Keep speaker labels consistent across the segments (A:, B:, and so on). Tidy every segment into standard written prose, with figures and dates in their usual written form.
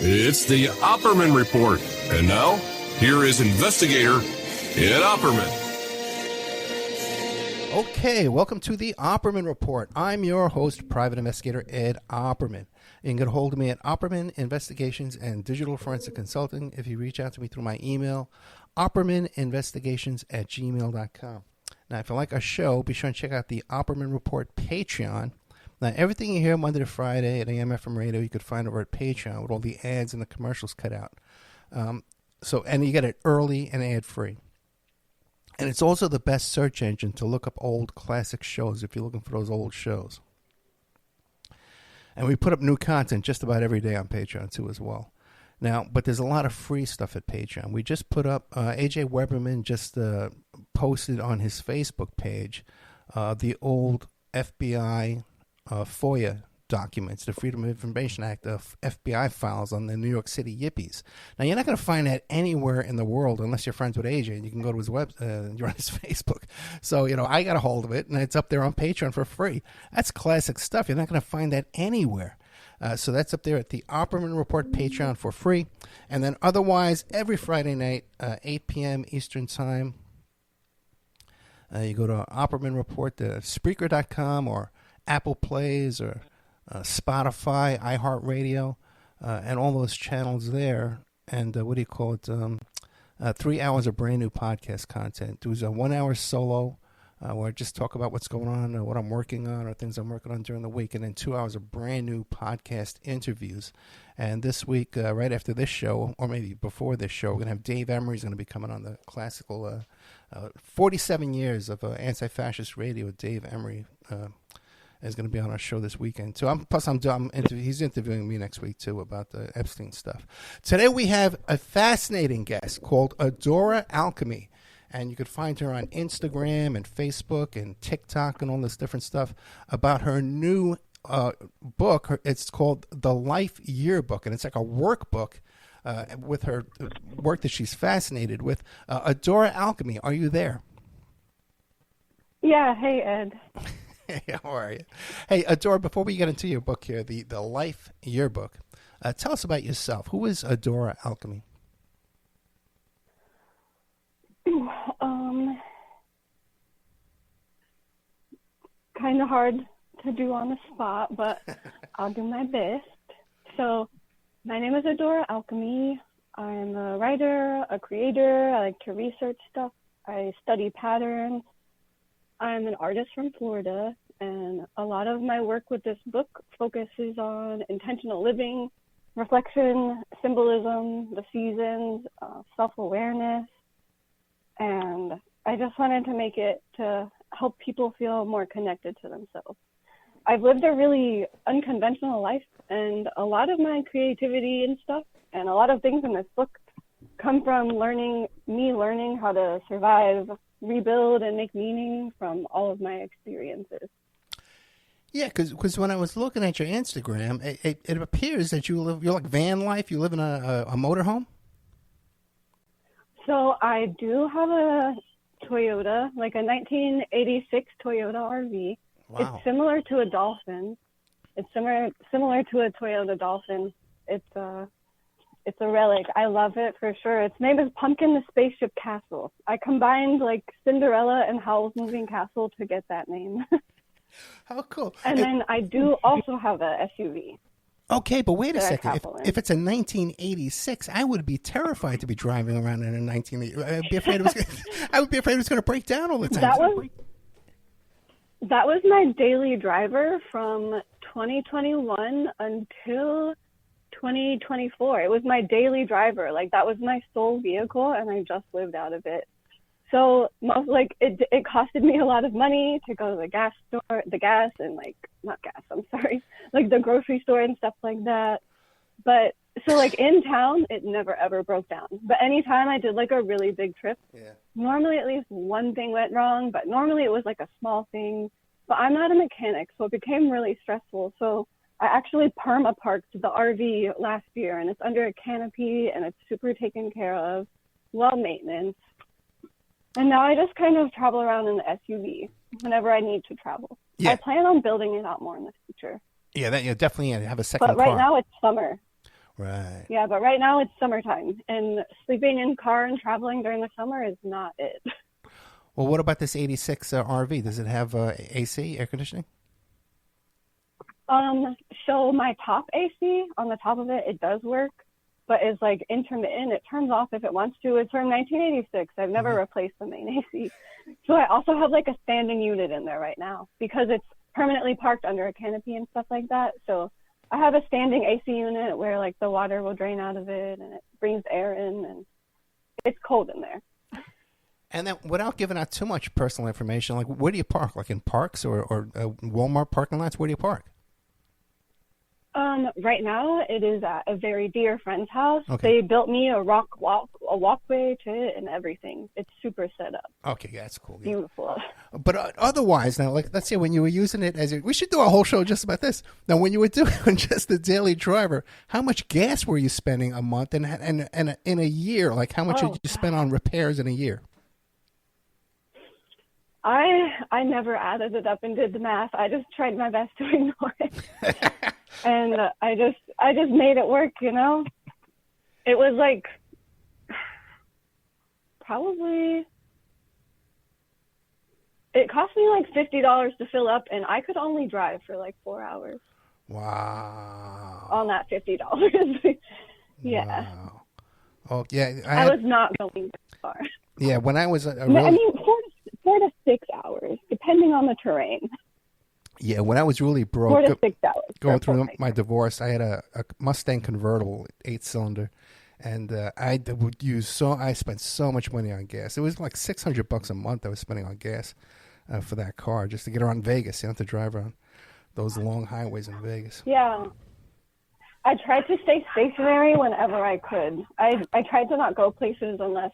A: It's the Opperman Report. And now, here is investigator Ed Opperman.
B: Okay, welcome to the Opperman Report. I'm your host, Private Investigator Ed Opperman. You can get a hold of me at Opperman Investigations and Digital Forensic Consulting if you reach out to me through my email, oppermaninvestigations@gmail.com. Now, if you like our show, be sure and check out the Opperman Report Patreon. Now, everything you hear Monday to Friday at AM FM radio, you could find over at Patreon with all the ads and the commercials cut out. And you get it early and ad-free. And it's also the best search engine to look up old classic shows if you're looking for those old shows. And we put up new content just about every day on Patreon, too, as well. Now, but there's a lot of free stuff at Patreon. We just put up, A.J. Weberman just posted on his Facebook page the old FBI FOIA documents, the Freedom of Information Act of FBI files on the New York City Yippies. Now, you're not going to find that anywhere in the world unless you're friends with AJ and you can go to his you're on his Facebook. So, I got a hold of it and it's up there on Patreon for free. That's classic stuff. You're not going to find that anywhere. So that's up there at the Opperman Report Patreon for free. And then otherwise, every Friday night, 8 p.m. Eastern Time, you go to Opperman Report, Spreaker.com or Apple Plays or Spotify, iHeartRadio, and all those channels there. And 3 hours of brand new podcast content. There's a 1 hour solo where I just talk about what's going on, what I'm working on, or things I'm working on during the week. And then 2 hours of brand new podcast interviews. And this week, right after this show, or maybe before this show, we're going to have Dave Emery's going to be coming on the classical 47 years of anti-fascist radio with Dave Emery. Is going to be on our show this weekend. So he's interviewing me next week, too, about the Epstein stuff. Today we have a fascinating guest called Adora Alchemy. And you could find her on Instagram and Facebook and TikTok and all this different stuff about her new book. It's called the Life Yearbook. And it's like a workbook with her work that she's fascinated with. Adora Alchemy, are you there?
C: Yeah. Hey, Ed.
B: Hey, how are you? Hey, Adora, before we get into your book here, the Life Yearbook, tell us about yourself. Who is Adora Alchemy?
C: Kind of hard to do on the spot, but I'll do my best. So, my name is Adora Alchemy. I'm a writer, a creator. I like to research stuff. I study patterns. I'm an artist from Florida, and a lot of my work with this book focuses on intentional living, reflection, symbolism, the seasons, self-awareness, and I just wanted to make it to help people feel more connected to themselves. I've lived a really unconventional life, and a lot of my creativity and stuff, and a lot of things in this book come from learning how to survive, rebuild, and make meaning from all of my experiences.
B: Yeah, because when I was looking at your Instagram, it appears that you're like van life. You live in a motorhome?
C: So I do have a Toyota, like a 1986 Toyota RV. Wow. It's similar to a Dolphin. It's similar to a Toyota Dolphin. It's a relic. I love it for sure. Its name is Pumpkin the Spaceship Castle. I combined like Cinderella and Howl's Moving Castle to get that name.
B: How cool.
C: And then I do also have a SUV.
B: Okay, but wait a second. If it's a 1986, I would be terrified to be driving around in a 1980. I would be afraid it was going to break down all the time.
C: That was my daily driver from 2021 until 2024. It was my daily driver. Like, that was my sole vehicle, and I just lived out of it. So it costed me a lot of money to go to the gas store, the grocery store and stuff like that. But so in town, it never ever broke down. But anytime I did like a really big trip, normally at least one thing went wrong, but normally it was like a small thing. But I'm not a mechanic, so it became really stressful. So I actually perma-parked the RV last year, and it's under a canopy, and it's super taken care of, well maintenance. And now I just kind of travel around in the SUV whenever I need to travel. Yeah. I plan on building it out more in the future.
B: Yeah, definitely have a second car.
C: But right now it's summer.
B: Right.
C: Yeah, but right now it's summertime, and sleeping in car and traveling during the summer is not it.
B: Well, what about this 86 RV? Does it have AC, air conditioning?
C: So my top AC on the top of it, it does work, but it's like intermittent. It turns off if it wants to. It's from 1986. I've never replaced the main AC. So I also have like a standing unit in there right now because it's permanently parked under a canopy and stuff like that. So I have a standing AC unit where like the water will drain out of it and it brings air in, and it's cold in there.
B: And then, without giving out too much personal information, like where do you park? Like in parks or Walmart parking lots? Where do you park?
C: Right now it is at a very dear friend's house.
B: Okay.
C: They built me a walkway to it and everything. It's super set up.
B: Okay, yeah, that's cool. Yeah.
C: Beautiful.
B: But otherwise, now, like, let's say when you were using it we should do a whole show just about this. Now, when you were doing just the daily driver, how much gas were you spending a month, and in a year, like how much did you spend on repairs in a year?
C: I never added it up and did the math. I just tried my best to ignore it. And I just made it work, you know? It was like probably, it cost me like $50 to fill up, and I could only drive for like 4 hours.
B: Wow.
C: On that $50. Yeah.
B: Wow. Oh, yeah.
C: I was not going that far.
B: Yeah, when I was
C: I mean, 4 to 6 hours, depending on the terrain.
B: Yeah, when I was really broke,
C: 4 to 6 hours.
B: going through my divorce, I had a Mustang convertible, 8-cylinder, and I spent so much money on gas. It was like $600 a month I was spending on gas for that car just to get around Vegas, to drive around those long highways in Vegas.
C: Yeah. I tried to stay stationary whenever I could. I tried to not go places unless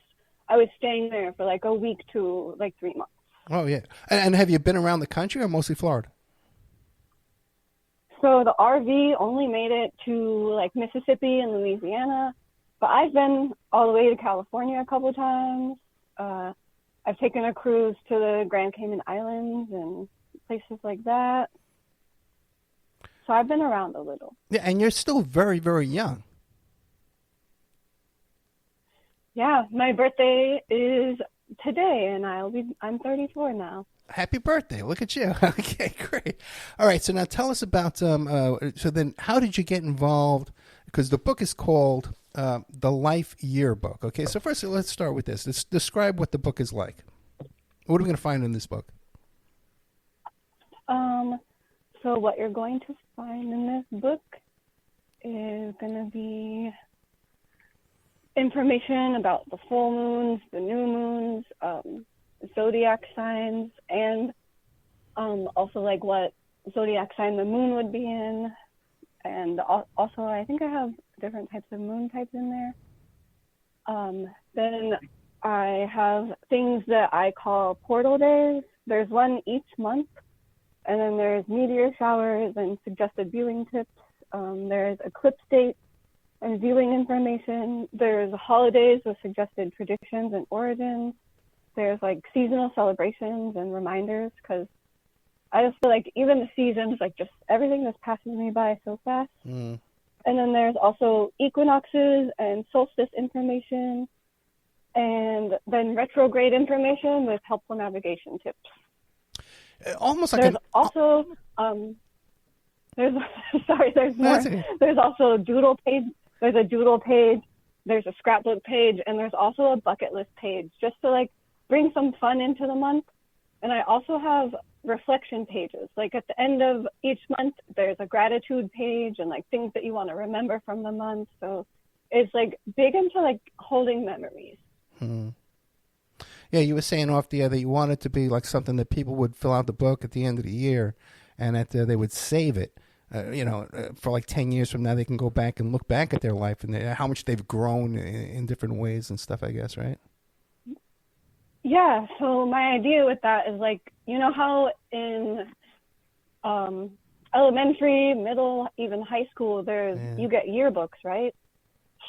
C: I was staying there for like a week to like 3 months.
B: Oh, yeah. And have you been around the country or mostly Florida?
C: So the RV only made it to like Mississippi and Louisiana, but I've been all the way to California a couple of times. I've taken a cruise to the Grand Cayman Islands and places like that. So I've been around a little.
B: Yeah, and you're still very, very young.
C: Yeah, my birthday is today, and I'm 34 now.
B: Happy birthday. Look at you. Okay, great. All right, so now tell us about, so then how did you get involved? Because the book is called The Life Yearbook. Okay, so first let's start with this. Let's describe what the book is like. What are we going to find in this book?
C: So what you're going to find in this book is going to be information about the full moons, the new moons, zodiac signs, and also like what zodiac sign the moon would be in. And also I think I have different types of moon types in there. Then I have things that I call portal days. There's one each month. And then there's meteor showers and suggested viewing tips. There's eclipse dates and viewing information. There's holidays with suggested traditions and origins. There's like seasonal celebrations and reminders, because I just feel like even the seasons, like just everything just passes me by so fast. And then there's also equinoxes and solstice information, and then retrograde information with helpful navigation tips.
B: Almost like
C: there's also there's more. There's also a doodle page. There's a doodle page. There's a scrapbook page, and there's also a bucket list page, just to like bring some fun into the month. And I also have reflection pages. Like at the end of each month, there's a gratitude page and like things that you want to remember from the month. So it's like big into like holding memories.
B: Yeah, you were saying off the air that you want it to be like something that people would fill out the book at the end of the year, and that they would save it. For like 10 years from now, they can go back and look back at their life and how much they've grown in different ways and stuff, I guess, right?
C: Yeah, so my idea with that is like, you know how in elementary, middle, even high school, you get yearbooks, right?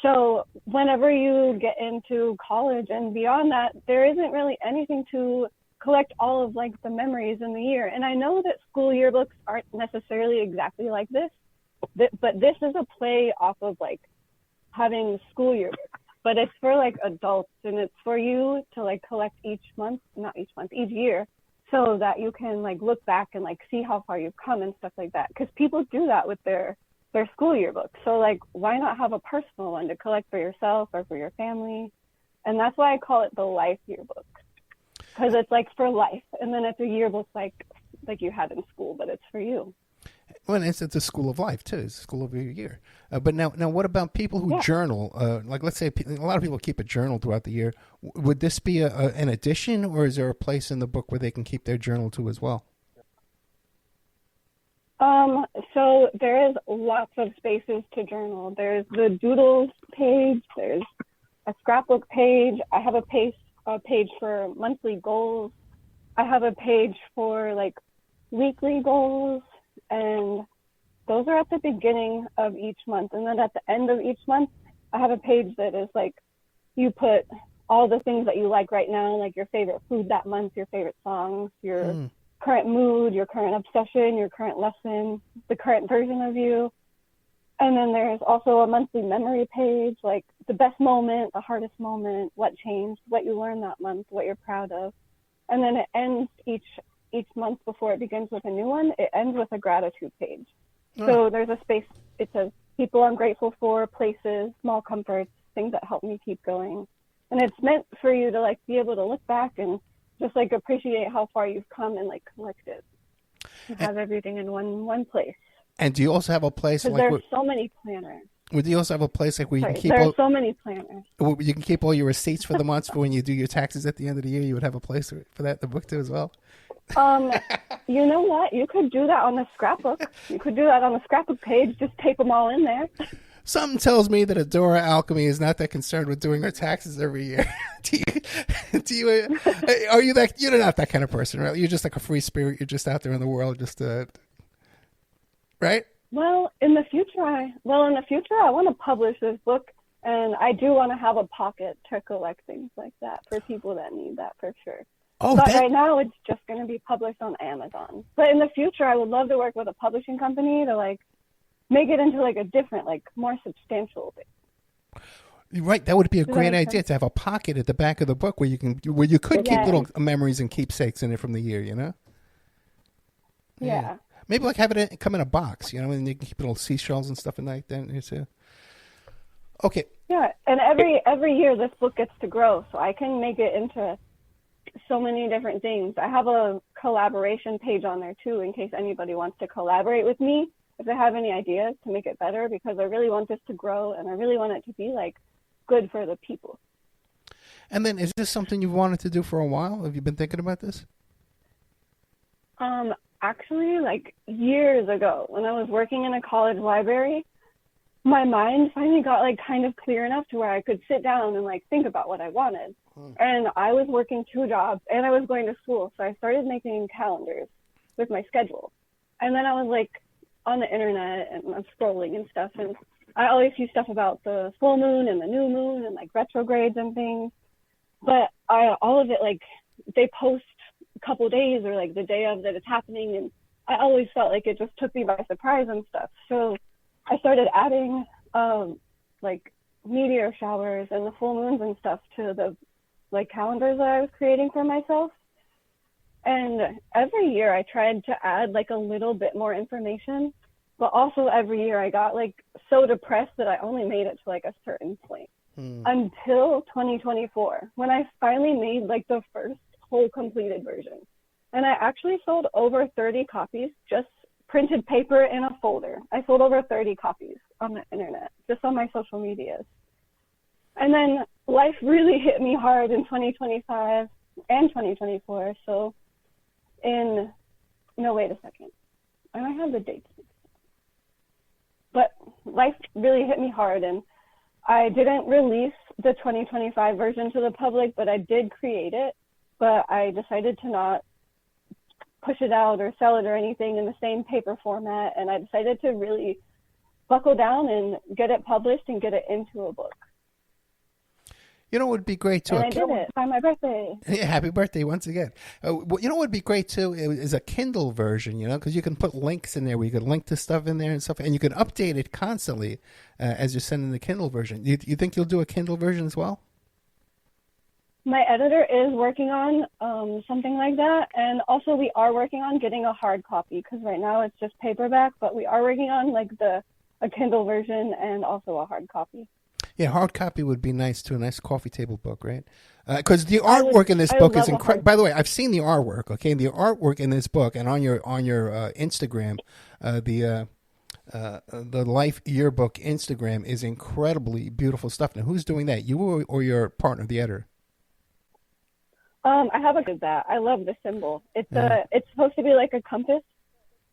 C: So whenever you get into college and beyond that, there isn't really anything to collect all of like the memories in the year. And I know that school yearbooks aren't necessarily exactly like this, but this is a play off of like having school yearbook, but it's for like adults, and it's for you to like collect each year, so that you can like look back and like see how far you've come and stuff like that. Because people do that with their school yearbook. So like, why not have a personal one to collect for yourself or for your family? And that's why I call it the Life Yearbook, because it's like for life, and then it's a yearbook like you had in school, but it's for you.
B: Well, it's a school of life too. It's a school of your year. But now, what about people who journal? Like, let's say a lot of people keep a journal throughout the year. Would this be an addition, or is there a place in the book where they can keep their journal too as well?
C: So there is lots of spaces to journal. There's the doodles page. There's a scrapbook page. I have a page for monthly goals. I have a page for like weekly goals, and those are at the beginning of each month. And then at the end of each month, I have a page that is like, you put all the things that you like right now, like your favorite food that month, your favorite songs, your current mood, your current obsession, your current lesson, the current version of you. And then there's also a monthly memory page, like the best moment, the hardest moment, what changed, what you learned that month, what you're proud of. And then it ends each month before it begins with a new one. It ends with a gratitude page. So there's a space, it says people I'm grateful for, places, small comforts, things that help me keep going. And it's meant for you to like be able to look back and just like appreciate how far you've come and like collect it and have everything in one place.
B: And do you also have a place like
C: there's so many planners?
B: Would you also have a place like where you can keep
C: there's so many planners.
B: You can keep all your receipts for the months for when you do your taxes at the end of the year? You would have a place for that in the book too as well?
C: You know what? You could do that on the scrapbook. You could do that on the scrapbook page. Just tape them all in there.
B: Something tells me that Adora Alchemy is not that concerned with doing her taxes every year. Are you that? You're not that kind of person, right? You're just like a free spirit. You're just out there in the world, just right?
C: Well, in the future, I want to publish this book, and I do want to have a pocket to collect things like that for people that need that for sure. But right now, it's just going to be published on Amazon. But in the future, I would love to work with a publishing company to like make it into like a different, like more substantial thing.
B: Right, that would be a great idea to have a pocket at the back of the book where you could keep little memories and keepsakes in it from the year, you know?
C: Yeah.
B: Maybe like have it come in a box, you know, and you can keep little seashells and stuff in like that. Okay.
C: Yeah, and every year this book gets to grow, so I can make it into so many different things. I have a collaboration page on there too, in case anybody wants to collaborate with me if they have any ideas to make it better, because I really want this to grow and I really want it to be like good for the people.
B: And then, is this something you've wanted to do for a while? Have you been thinking about this?
C: Actually, like years ago, when I was working in a college library, my mind finally got like kind of clear enough to where I could sit down and like think about what I wanted. And I was working 2 jobs and I was going to school, so I started making calendars with my schedule. And then I was like on the internet and I'm scrolling and stuff, and I always see stuff about the full moon and the new moon and like retrogrades and things. But all of it, like they post a couple days or like the day of that it's happening, and I always felt like it just took me by surprise and stuff. So I started adding like meteor showers and the full moons and stuff to the like calendars that I was creating for myself. And every year I tried to add like a little bit more information, but also every year I got like so depressed that I only made it to like a certain point until 2024, when I finally made like the first whole completed version. And I actually sold over 30 copies, just printed paper in a folder. I sold over 30 copies on the internet, just on my social medias. And then life really hit me hard in 2025 and 2024. So wait a second. I don't have the dates. But life really hit me hard, and I didn't release the 2025 version to the public, but I did create it. But I decided to not push it out or sell it or anything in the same paper format, and I decided to really buckle down and get it published and get it into a book.
B: You know what would be great too?
C: And I did it by my birthday.
B: Yeah, happy birthday once again. You know what would be great too is a Kindle version, because you can put links in there where you could link to stuff in there and stuff, and you can update it constantly as you're sending the Kindle version. You think you'll do a Kindle version as well?
C: My editor is working on something like that, and also we are working on getting a hard copy because right now it's just paperback, but we are working on like a Kindle version and also a hard copy.
B: Yeah, hard copy would be nice too. A nice coffee table book, right? Because the artwork in this book is incredible. By the way, I've seen the artwork. Okay, the artwork in this book and on your Instagram, the Life Yearbook Instagram is incredibly beautiful stuff. Now, who's doing that? You or your partner, the editor?
C: I have a good that. I love the symbol. It's supposed to be like a compass,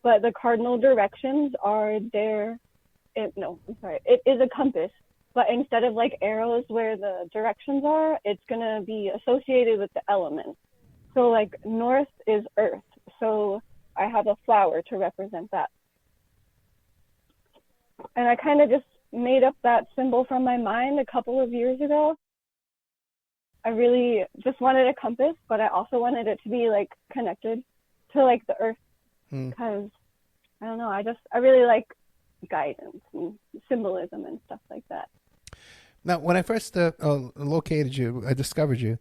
C: but the cardinal directions are there. It is a compass. But instead of like arrows where the directions are, it's going to be associated with the elements. So like north is earth. So I have a flower to represent that. And I kind of just made up that symbol from my mind a couple of years ago. I really just wanted a compass, but I also wanted it to be like connected to like the earth. Because I don't know, I really like guidance and symbolism and stuff like that.
B: Now, when I first located you, I discovered you.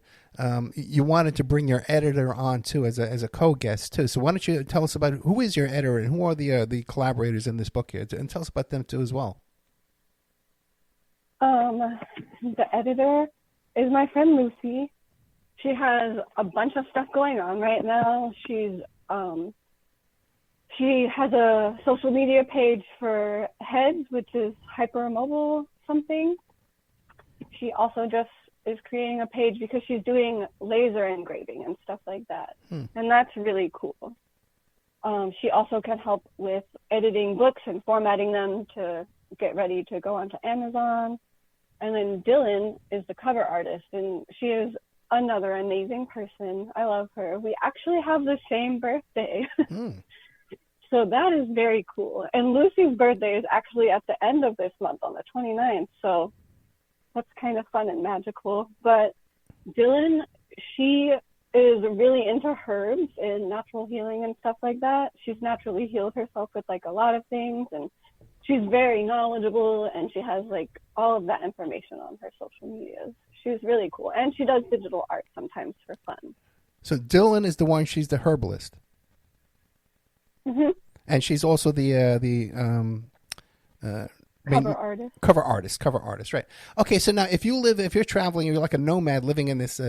B: You wanted to bring your editor on too as a co-guest too. So why don't you tell us about who is your editor and who are the collaborators in this book here, and tell us about them too as well.
C: The editor is my friend Lucy. She has a bunch of stuff going on right now. She has a social media page for Heads, which is hypermobile something. She also just is creating a page because she's doing laser engraving and stuff like that. And that's really cool. She also can help with editing books and formatting them to get ready to go onto Amazon. And then Dylan is the cover artist, and she is another amazing person. I love her. We actually have the same birthday. So that is very cool. And Lucy's birthday is actually at the end of this month on the 29th. So that's kind of fun and magical. But Dylan, she is really into herbs and natural healing and stuff like that. She's naturally healed herself with like a lot of things, and she's very knowledgeable, and she has like all of that information on her social medias. She's really cool. And she does digital art sometimes for fun. So
B: Dylan is the one, she's the herbalist.
C: Mm-hmm.
B: And she's also the cover artist, right? Okay, so now if you're traveling, you're like a nomad living in this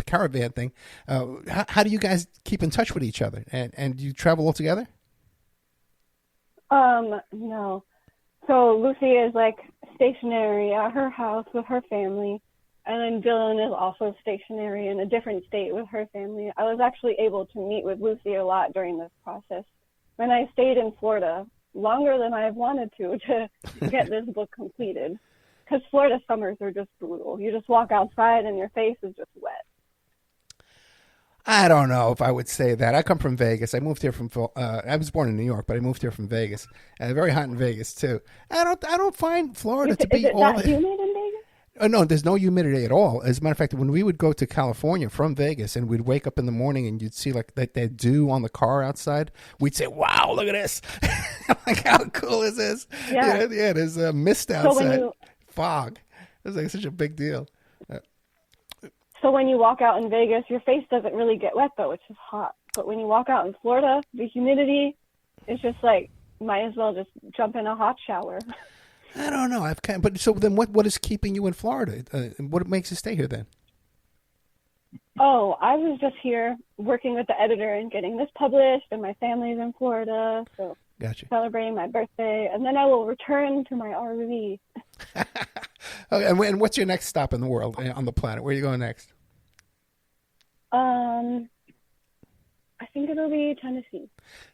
B: caravan thing. How do you guys keep in touch with each other? And do you travel all together?
C: No. So Lucy is like stationary at her house with her family, and then Dylan is also stationary in a different state with her family. I was actually able to meet with Lucy a lot during this process when I stayed in Florida longer than I've wanted to get this book completed, because Florida summers are just brutal. You just walk outside and your face is just wet.
B: I don't know if I would say that. I come from Vegas. I moved here from. I was born in New York, but I moved here from Vegas. Very hot in Vegas too. I don't find Florida to be
C: is it
B: all
C: that humid in Vegas?
B: No, there's no humidity at all. As a matter of fact, when we would go to California from Vegas and we'd wake up in the morning and you'd see like that dew on the car outside, we'd say, "Wow, look at this! Like, how cool is this?" Yeah, there's a mist outside, fog. It's like such a big deal.
C: So when you walk out in Vegas, your face doesn't really get wet, though. It's just hot. But when you walk out in Florida, the humidity is just like, might as well just jump in a hot shower.
B: I don't know. But so then what is keeping you in Florida? What makes you stay here then?
C: Oh, I was just here working with the editor and getting this published, and my family's in Florida, so
B: gotcha.
C: Celebrating my birthday, and then I will return to my RV.
B: Okay, and what's your next stop in the world, on the planet? Where are you going next?
C: I think it'll be Tennessee.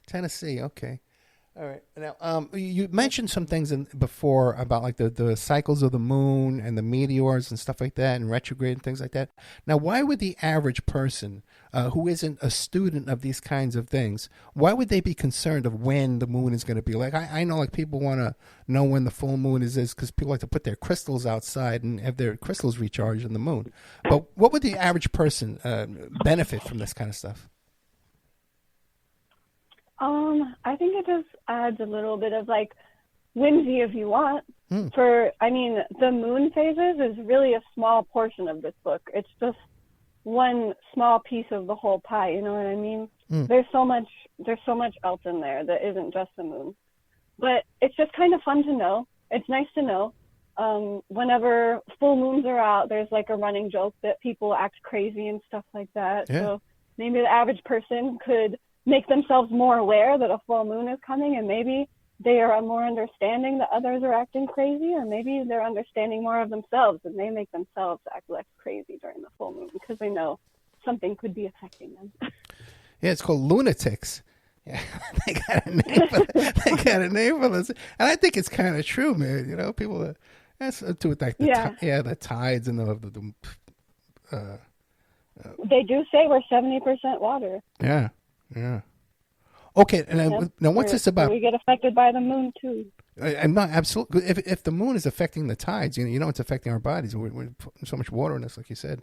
B: Tennessee, okay. All right. Now, you mentioned some things before about like the cycles of the moon and the meteors and stuff like that, and retrograde and things like that. Now, why would the average person who isn't a student of these kinds of things, why would they be concerned of when the moon is going to be? Like, I know like people want to know when the full moon is because people like to put their crystals outside and have their crystals recharged on the moon. But what would the average person benefit from this kind of stuff?
C: I think it just adds a little bit of like whimsy if you want. The moon phases is really a small portion of this book. It's just one small piece of the whole pie, you know what I mean? There's so much else in there that isn't just the moon. But it's just kind of fun to know. It's nice to know. Whenever full moons are out, there's like a running joke that people act crazy and stuff like that. Yeah. So maybe the average person could make themselves more aware that a full moon is coming, and maybe they are more understanding that others are acting crazy, or maybe they're understanding more of themselves and they make themselves act less crazy during the full moon because they know something could be affecting them.
B: Yeah, it's called lunatics. Yeah, they got a name for this, and I think it's kind of true, man. You know, people that's to it like the tides and
C: they do say we're 70% water.
B: Yeah. Yeah. Okay, and now what's this about?
C: We get affected by the moon too.
B: I'm not absolutely. If the moon is affecting the tides, you know it's affecting our bodies. We're putting so much water in us, like you said.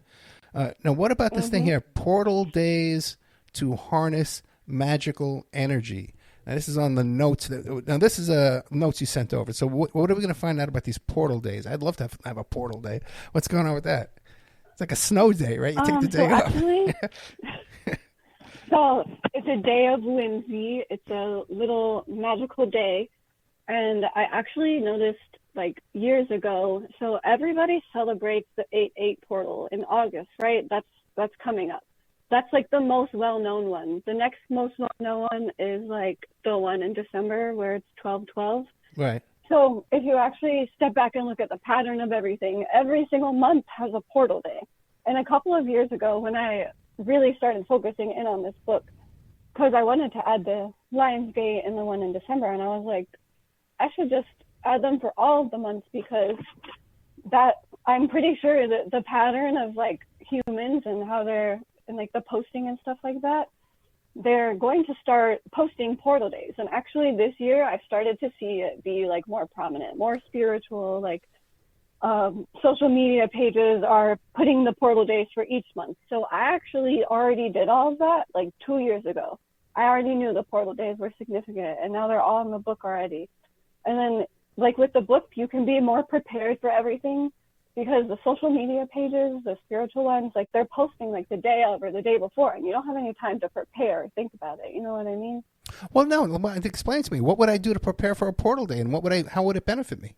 B: Now, what about this thing here? Portal days to harness magical energy. Now, this is on the notes. This is notes you sent over. So, what are we going to find out about these portal days? I'd love to have a portal day. What's going on with that? It's like a snow day, right? You take the day off.
C: Actually, so it's a day of whimsy. It's a little magical day. And I actually noticed like years ago, so everybody celebrates the 8/8 portal in August, right? That's coming up. That's like the most well-known one. The next most well-known one is like the one in December where it's 12/12.
B: Right.
C: So if you actually step back and look at the pattern of everything, every single month has a portal day. And a couple of years ago when I really started focusing in on this book, because I wanted to add the Lionsgate and the one in December, and I was like, I should just add them for all of the months, because that I'm pretty sure that the pattern of like humans and how they're and like the posting and stuff like that, they're going to start posting portal days. And actually this year I started to see it be like more prominent, more spiritual, like social media pages are putting the portal days for each month. So I actually already did all of that like 2 years ago. I already knew the portal days were significant, and now they're all in the book already. And then like with the book, you can be more prepared for everything, because the social media pages, the spiritual ones, like they're posting like the day of or the day before, and you don't have any time to prepare or think about it. You know what I mean?
B: Well, no, explain to me, what would I do to prepare for a portal day, and how would it benefit me?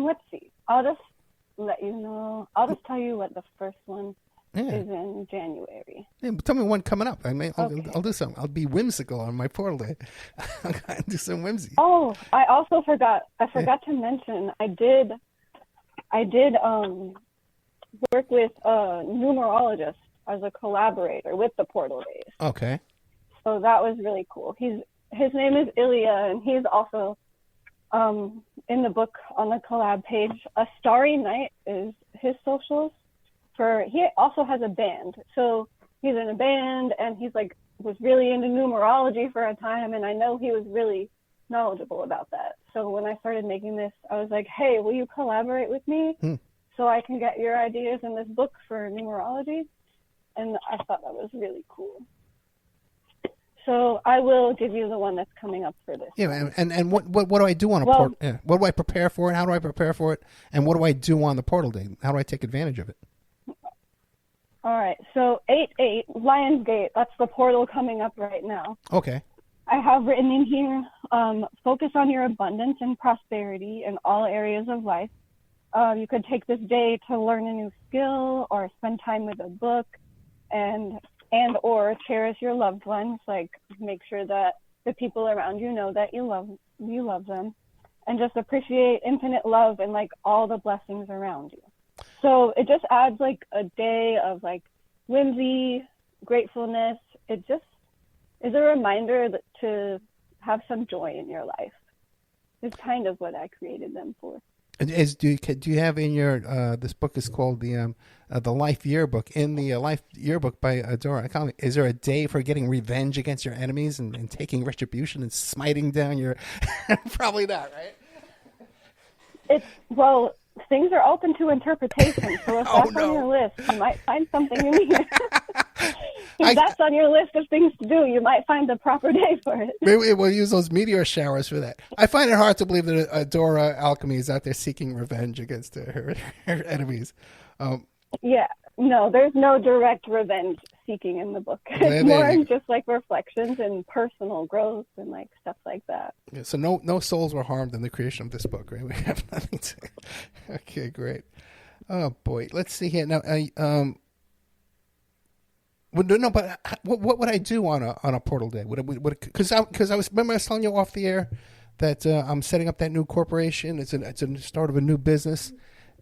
C: Let's see. I'll just let you know. I'll just tell you what the first one is in January.
B: Yeah, but tell me one coming up. I'll do something. I'll be whimsical on my portal day. I'll do some whimsy.
C: Oh, I also forgot. I forgot to mention. I did work with a numerologist as a collaborator with the portal days.
B: Okay.
C: So that was really cool. His name is Ilya, and he's also in the book on the collab page. A Starry Night is his socials. He also has a band, so he's in a band, and he's like was really into numerology for a time, and I know he was really knowledgeable about that. So when I started making this, I was like, hey, will you collaborate with me so I can get your ideas in this book for numerology? And I thought that was really cool. So I will give you the one that's coming up for this.
B: Yeah, and what do I do on a portal? Yeah. What do I prepare for it? How do I prepare for it? And what do I do on the portal day? How do I take advantage of it?
C: All right. So 8/8 Lionsgate. That's the portal coming up right now.
B: Okay.
C: I have written in here, focus on your abundance and prosperity in all areas of life. You could take this day to learn a new skill or spend time with a book, and or cherish your loved ones. Like make sure that the people around you know that you love them, and just appreciate infinite love and like all the blessings around you. So it just adds like a day of like whimsy, gratefulness. It just is a reminder to have some joy in your life. Is kind of what I created them for.
B: Do you have in your this book is called the Life Yearbook. In the Life Yearbook by Adora Alchemy, is there a day for getting revenge against your enemies and taking retribution and smiting down your? Probably not, right?
C: Well, things are open to interpretation. So if that's on your list, you might find something in here. If that's on your list of things to do, you might find the proper day for it.
B: Maybe we'll use those meteor showers for that. I find it hard to believe that Adora Alchemy is out there seeking revenge against her enemies.
C: Yeah, no, there's no direct revenge seeking in the book. It's more just like reflections and personal growth and like stuff like that.
B: Yeah, so no souls were harmed in the creation of this book, right? We have nothing to. Okay, great. Oh boy, let's see here now. No, but what would I do on a portal day? Because I was telling you off the air that I'm setting up that new corporation. It's a start of a new business,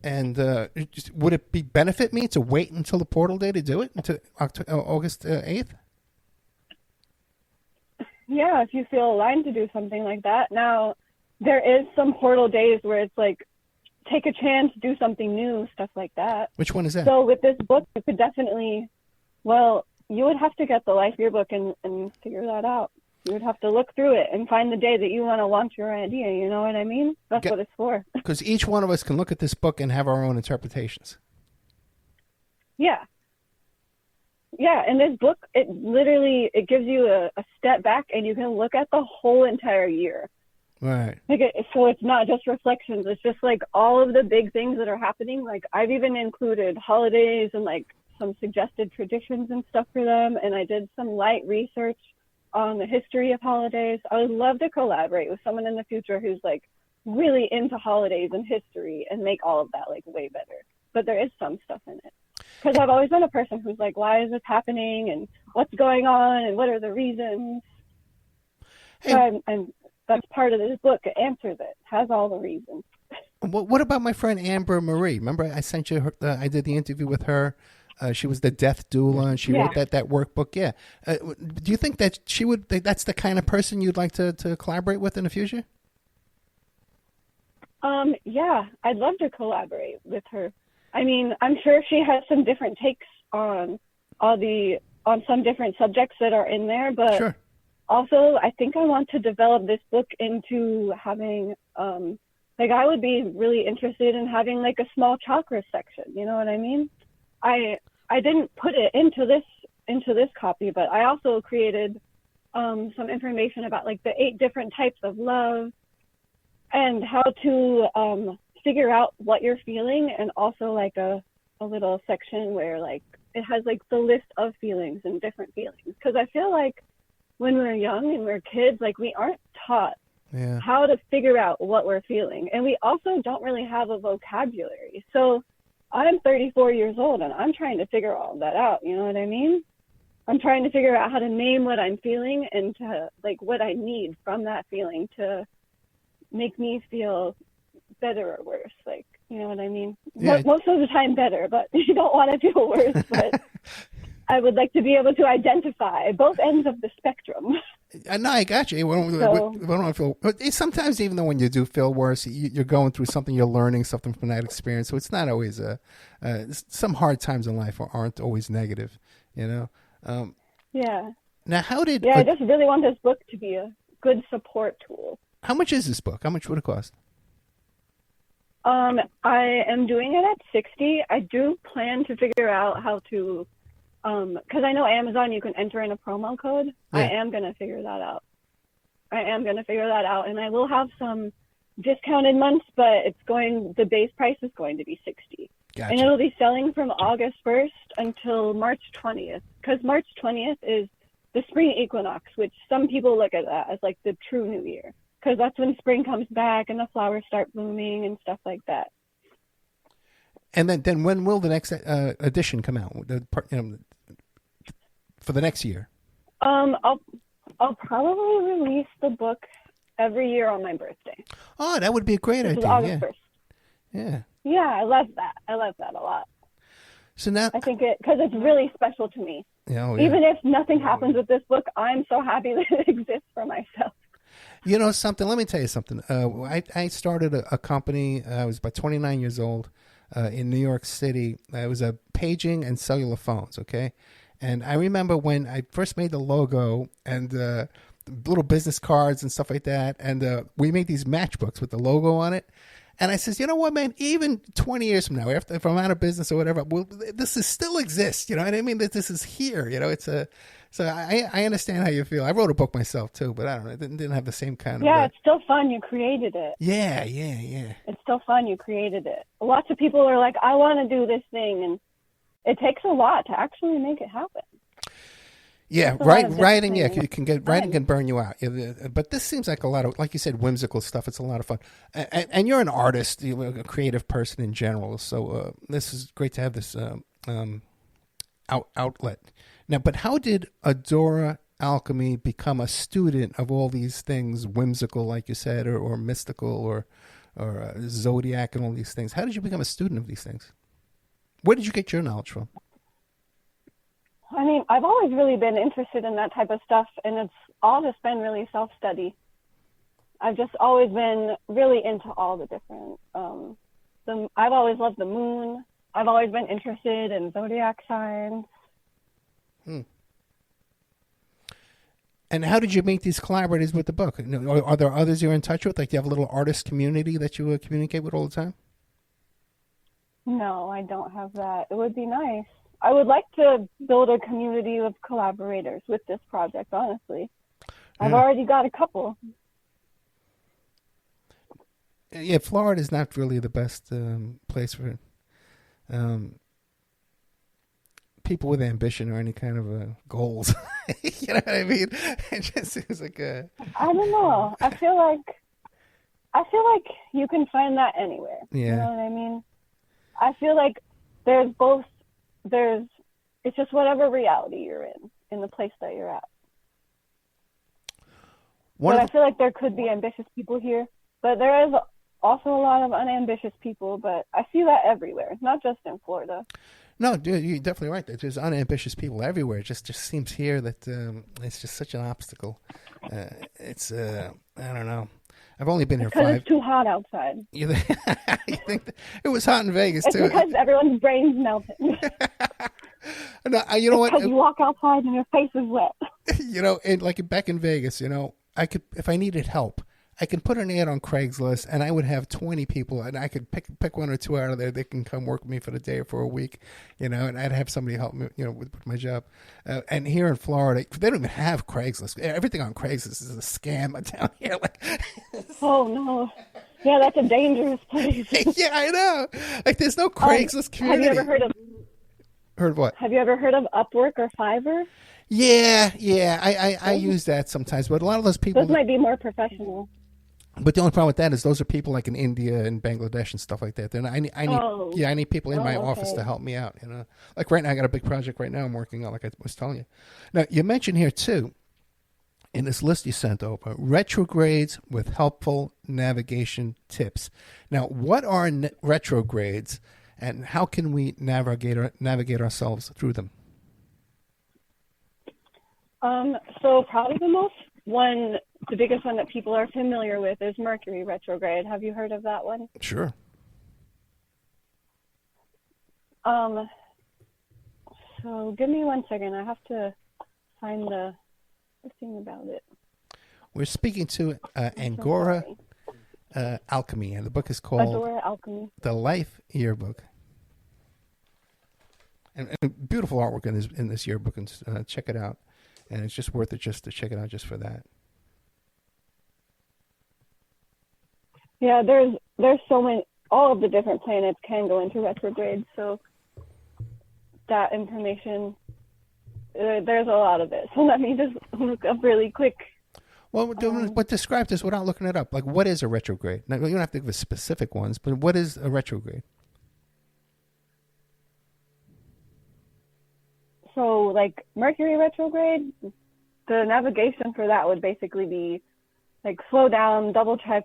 B: and would it benefit me to wait until the portal day to do it until August 8th?
C: Yeah, if you feel aligned to do something like that. Now, there is some portal days where it's like take a chance, do something new, stuff like that.
B: Which one is that?
C: So with this book, you could definitely. Well, you would have to get the Life Yearbook and figure that out. You would have to look through it and find the day that you want to launch your idea. You know what I mean? That's what it's for.
B: Because each one of us can look at this book and have our own interpretations.
C: Yeah. Yeah, and this book, it gives you a step back and you can look at the whole entire year.
B: Right.
C: So it's not just reflections. It's just like all of the big things that are happening. Like I've even included holidays and like some suggested traditions and stuff for them. And I did some light research on the history of holidays. I would love to collaborate with someone in the future who's like really into holidays and history and make all of that like way better. But there is some stuff in it. Because I've always been a person who's like, why is this happening? And what's going on? And what are the reasons? Hey. So I'm that's part of this book. It answers it. Has all the reasons.
B: What about my friend Amber Marie? Remember I sent you I did the interview with her. She was the death doula, and she wrote that workbook. Yeah. Do you think that that's the kind of person you'd like to collaborate with in the future?
C: Yeah, I'd love to collaborate with her. I mean, I'm sure she has some different takes on some different subjects that are in there, but
B: sure.
C: Also, I think I want to develop this book into having, I would be really interested in having like a small chakra section. You know what I mean? I didn't put it into this copy, but I also created some information about like the 8 different types of love and how to figure out what you're feeling, and also like a little section where like it has like the list of feelings and different feelings. Because I feel like when we're young and we're kids, like we aren't taught how to figure out what we're feeling, and we also don't really have a vocabulary. So I'm 34 years old and I'm trying to figure all that out. You know what I mean? I'm trying to figure out how to name what I'm feeling and to like what I need from that feeling to make me feel better or worse. Like, you know what I mean? Yeah. Most of the time better, but you don't want to feel worse. But I would like to be able to identify both ends of the spectrum.
B: No, I got you. We don't feel, sometimes even though when you do feel worse, you're going through something, you're learning something from that experience. So it's not always some hard times in life aren't always negative, you know?
C: Yeah.
B: Now,
C: I just really want this book to be a good support tool.
B: How much is this book? How much would it cost?
C: I am doing it at $60. I do plan to figure out how to, because I know Amazon, you can enter in a promo code. Yeah. I am going to figure that out. And I will have some discounted months, but the base price is going to be $60.
B: Gotcha.
C: And it'll be selling from August 1st until March 20th, because March 20th is the spring equinox, which some people look at that as like the true new year, because that's when spring comes back and the flowers start blooming and stuff like that.
B: And then when will the next edition come out? For the next year?
C: I'll probably release the book every year on my birthday.
B: Oh, that would be a great idea.
C: August 1st.
B: Yeah.
C: Yeah, I love that. I love that a lot.
B: So now
C: I think because it's really special to me.
B: Yeah,
C: Even if nothing happens with this book, I'm so happy that it exists for myself.
B: You know something? Let me tell you something. I started a company. I was about 29 years old in New York City. It was a paging and cellular phones, okay? And I remember when I first made the logo and little business cards and stuff like that, and we made these matchbooks with the logo on it. And I says, you know what, man? Even 20 years from now, if I'm out of business or whatever, this is still exists. You know what I mean? That this is here. You know, So I understand how you feel. I wrote a book myself too, but I don't know. It didn't have the same kind of.
C: Yeah, it's still fun. You created it.
B: Yeah.
C: It's still fun. You created it. Lots of people are like, I want to do this thing, and it takes a lot to actually make it happen.
B: Yeah, writing. Yeah, you can get writing can burn you out. But this seems like a lot of, like you said, whimsical stuff. It's a lot of fun, and you're an artist, you're a creative person in general. So this is great to have this outlet. Now, but how did Adora Alchemy become a student of all these things, whimsical, like you said, or mystical, or zodiac, and all these things? How did you become a student of these things? Where did you get your knowledge from?
C: I mean, I've always really been interested in that type of stuff, and it's all just been really self-study. I've just always been really into all the different, I've always loved the moon. I've always been interested in zodiac signs.
B: And how did you make these collaborators with the book? Are there others you're in touch with? Like, do you have a little artist community that you communicate with all the time?
C: No, I don't have that. It would be nice. I would like to build a community of collaborators with this project, honestly. I've already got a couple.
B: Yeah, Florida is not really the best place for people with ambition or any kind of goals. You know what I mean? It just seems like a...
C: I don't know. I feel like you can find that anywhere.
B: Yeah.
C: You know what I mean? I feel like it's just whatever reality you're in the place that you're at. I feel like there could be ambitious people here, but there is also a lot of unambitious people, but I see that everywhere, not just in Florida.
B: No, dude, you're definitely right. There's unambitious people everywhere. It just seems here that it's just such an obstacle. It's I don't know. I've only been here 5.
C: Because it's too hot outside.
B: You think it was hot in Vegas
C: it's
B: too?
C: It's because everyone's brain's melting.
B: No, you know what?
C: Because you walk outside and your face is wet.
B: You know, like back in Vegas, you know, I could, if I needed help, I can put an ad on Craigslist, and I would have 20 people, and I could pick 1 or 2 out of there. They can come work with me for the day or for a week, you know, and I'd have somebody help me, you know, with my job. And here in Florida, they don't even have Craigslist. Everything on Craigslist is a scam down here. Like,
C: oh no, yeah, that's a dangerous place.
B: Yeah, I know. Like, there's no Craigslist community.
C: Have you ever heard of?
B: Heard what?
C: Have you ever heard of Upwork or Fiverr?
B: Yeah, I use that sometimes, but a lot of those people.
C: Those might be more professional.
B: But the only problem with that is those are people like in India and Bangladesh and stuff like that. Then I need people in my office to help me out. You know, like right now I got a big project right now I'm working on, like I was telling you. Now you mentioned here too, in this list you sent over, retrogrades with helpful navigation tips. Now, what are retrogrades, and how can we navigate ourselves through them?
C: So probably the biggest one that people are familiar with is Mercury retrograde. Have you heard of that one?
B: Sure.
C: So give me 1 second. I have to find the thing about it.
B: We're speaking to Adora Alchemy, and the book is called
C: Adora Alchemy.
B: The Life Yearbook. And beautiful artwork in this yearbook, and check it out. And it's just worth it just to check it out just for that.
C: Yeah, there's so many. All of the different planets can go into retrograde, so that information, there's a lot of it. So let me just look up really quick.
B: Well, describe this without looking it up. Like, what is a retrograde? Now, you don't have to give us specific ones, but what is a retrograde?
C: So, like, Mercury retrograde, the navigation for that would basically be, like, slow down, double-check,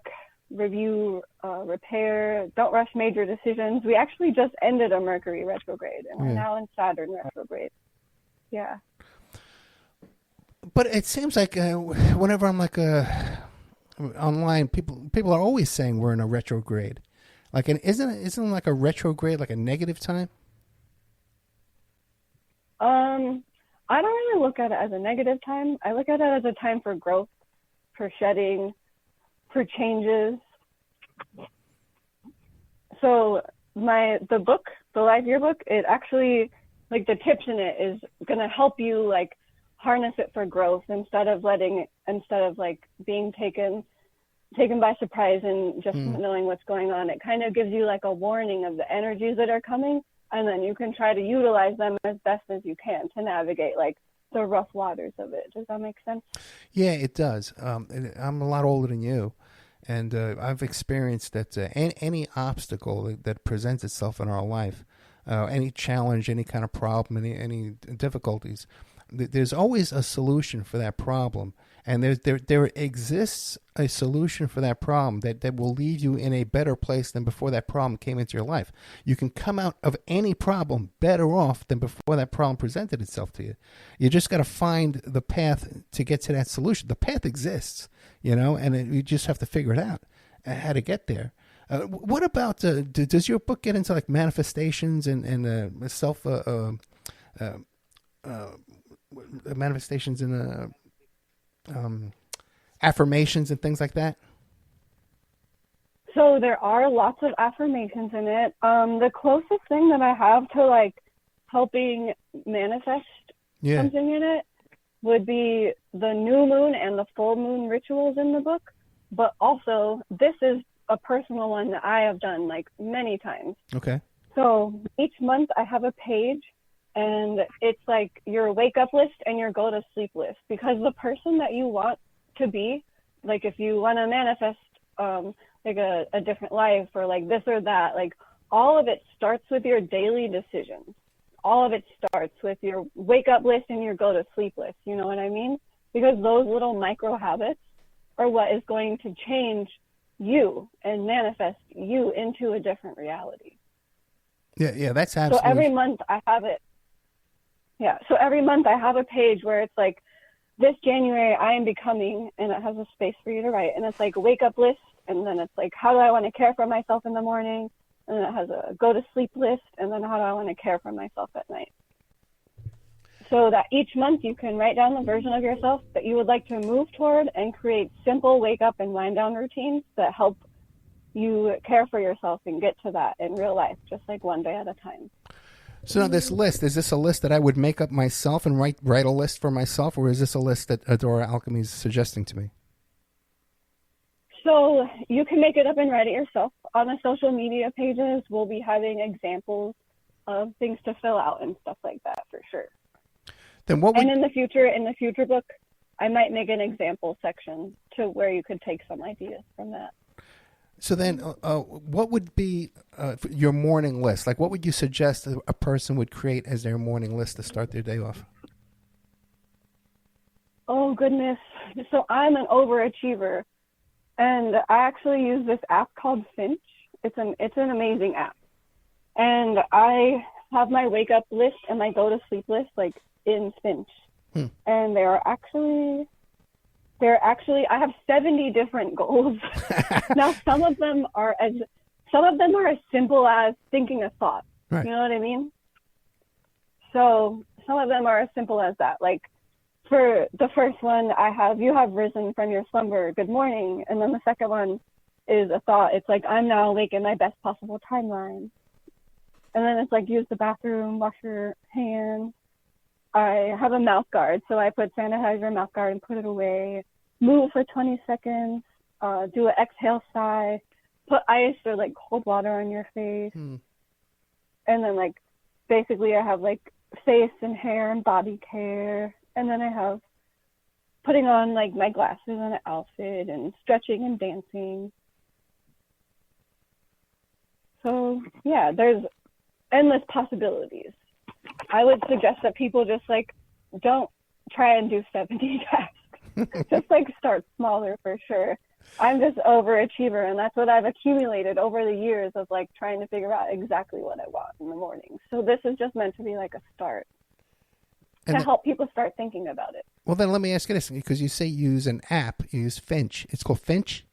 C: review, repair, don't rush major decisions. We actually just ended a Mercury retrograde, and we're now in Saturn retrograde. Yeah.
B: But it seems like whenever I'm like online, people are always saying we're in a retrograde. Like, and isn't like a retrograde like a negative time?
C: I don't really look at it as a negative time. I look at it as a time for growth, for shedding, for changes. So the book, the Life Yearbook, it actually, like, the tips in it is gonna help you like harness it for growth instead of like being taken by surprise and just not knowing what's going on. It kind of gives you like a warning of the energies that are coming, and then you can try to utilize them as best as you can to navigate like the rough waters of it. Does that make sense?
B: Yeah, it does. I'm a lot older than you, and I've experienced that any obstacle that presents itself in our life, any challenge, any kind of problem, any difficulties, there's always a solution for that problem. And there exists a solution for that problem that will leave you in a better place than before that problem came into your life. You can come out of any problem better off than before that problem presented itself to you. You just got to find the path to get to that solution. The path exists, and you just have to figure it out, how to get there. What about, does your book get into like manifestations and self, manifestations and affirmations and things like that?
C: So there are lots of affirmations in it. The closest thing that I have to like helping manifest something in it would be the new moon and the full moon rituals in the book. But also, this is a personal one that I have done like many times.
B: Okay.
C: So each month I have a page, and it's like your wake up list and your go to sleep list, because the person that you want to be, like if you want to manifest like a different life or like this or that, like all of it starts with your daily decisions. All of it starts with your wake up list and your go to sleep list. You know what I mean? Because those little micro habits are what is going to change you and manifest you into a different reality.
B: Yeah, that's absolutely.
C: So every month I have it. Yeah, so every month I have a page where it's like, this January I am becoming, and it has a space for you to write, and it's like a wake up list, and then it's like, how do I want to care for myself in the morning, and then it has a go to sleep list, and then how do I want to care for myself at night. So that each month you can write down the version of yourself that you would like to move toward and create simple wake up and wind down routines that help you care for yourself and get to that in real life, just like one day at a time.
B: So now this list, is this a list that I would make up myself and write a list for myself, or is this a list that Adora Alchemy is suggesting to me?
C: So you can make it up and write it yourself. On the social media pages, we'll be having examples of things to fill out and stuff like that for sure.
B: Then what would...
C: And in the future book, I might make an example section to where you could take some ideas from that.
B: So then, what would be your morning list? Like, what would you suggest a person would create as their morning list to start their day off?
C: Oh, goodness. So I'm an overachiever, and I actually use this app called Finch. It's an amazing app. And I have my wake up list and my go to sleep list like in Finch. And there are actually I have 70 different goals. Now some of them are as simple as thinking a thought. Right. You know what I mean? So some of them are as simple as that. Like for the first one, you have risen from your slumber, good morning. And then the second one is a thought. It's like, I'm now awake in my best possible timeline. And then it's like, use the bathroom, wash your hands. I have a mouth guard, so I put sanitize your mouth guard and put it away. Move for 20 seconds, do an exhale sigh, put ice or like cold water on your face. And then like basically I have like face and hair and body care. And then I have putting on like my glasses and an outfit and stretching and dancing. So yeah, there's endless possibilities. I would suggest that people just like don't try and do 70 tasks. Just like start smaller for sure. I'm just overachiever, and that's what I've accumulated over the years of like trying to figure out exactly what I want in the morning. So this is just meant to be like a start to help people start thinking about it.
B: Well, then let me ask you this, because you say you use an app. You use Finch. It's called Finch?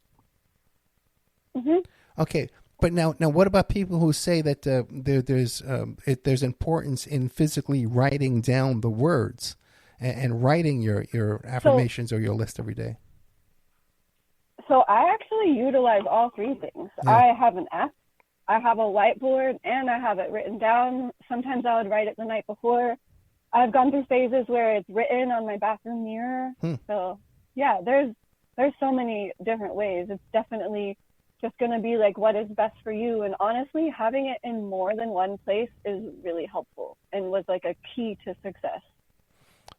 C: Mm-hmm.
B: Okay. But now, what about people who say that there's importance in physically writing down the words and writing your affirmations or your list every day?
C: So I actually utilize all three things.
B: Yeah.
C: I have an app, I have a whiteboard, and I have it written down. Sometimes I would write it the night before. I've gone through phases where it's written on my bathroom mirror. So yeah, there's so many different ways. It's definitely just going to be like what is best for you. And honestly, having it in more than one place is really helpful and was like a key to success.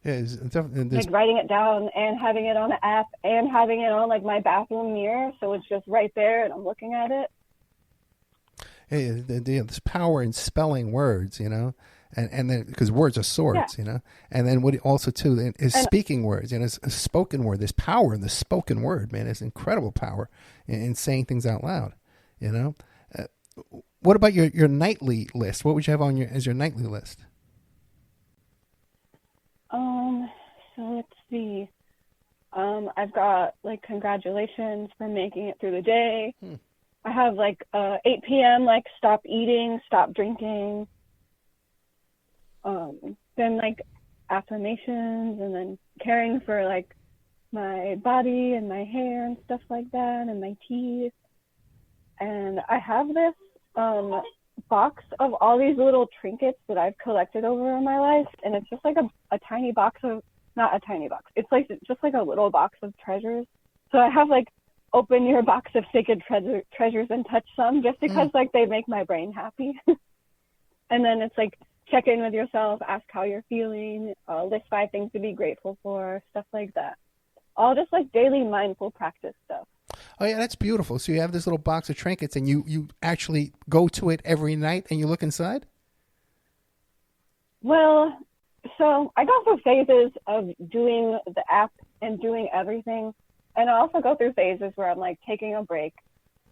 B: Yeah, it's definitely,
C: like writing it down and having it on an app and having it on like my bathroom mirror. So it's just right there and I'm looking at it.
B: Hey, there's power in spelling words, you know, and then because words are swords, you know, and then what also too is speaking words, you know, it's a spoken word. There's power in the spoken word, man. There's incredible power in saying things out loud, you know. What about your nightly list? What would you have on as your nightly list?
C: So let's see. I've got like congratulations for making it through the day. I have like 8 p.m. like stop eating, stop drinking. Then like affirmations, and then caring for like my body and my hair and stuff like that, and my teeth. And I have this box of all these little trinkets that I've collected over my life, and it's just like a tiny box of, not a tiny box, it's like just like a little box of treasures. So I have like open your box of sacred treasures and touch some, just because like they make my brain happy. And then it's like check in with yourself, ask how you're feeling, list 5 things to be grateful for, stuff like that. All just like daily mindful practice stuff.
B: Oh yeah, that's beautiful. So you have this little box of trinkets, and you actually go to it every night, and you look inside?
C: Well, so I go through phases of doing the app and doing everything, and I also go through phases where I'm like taking a break.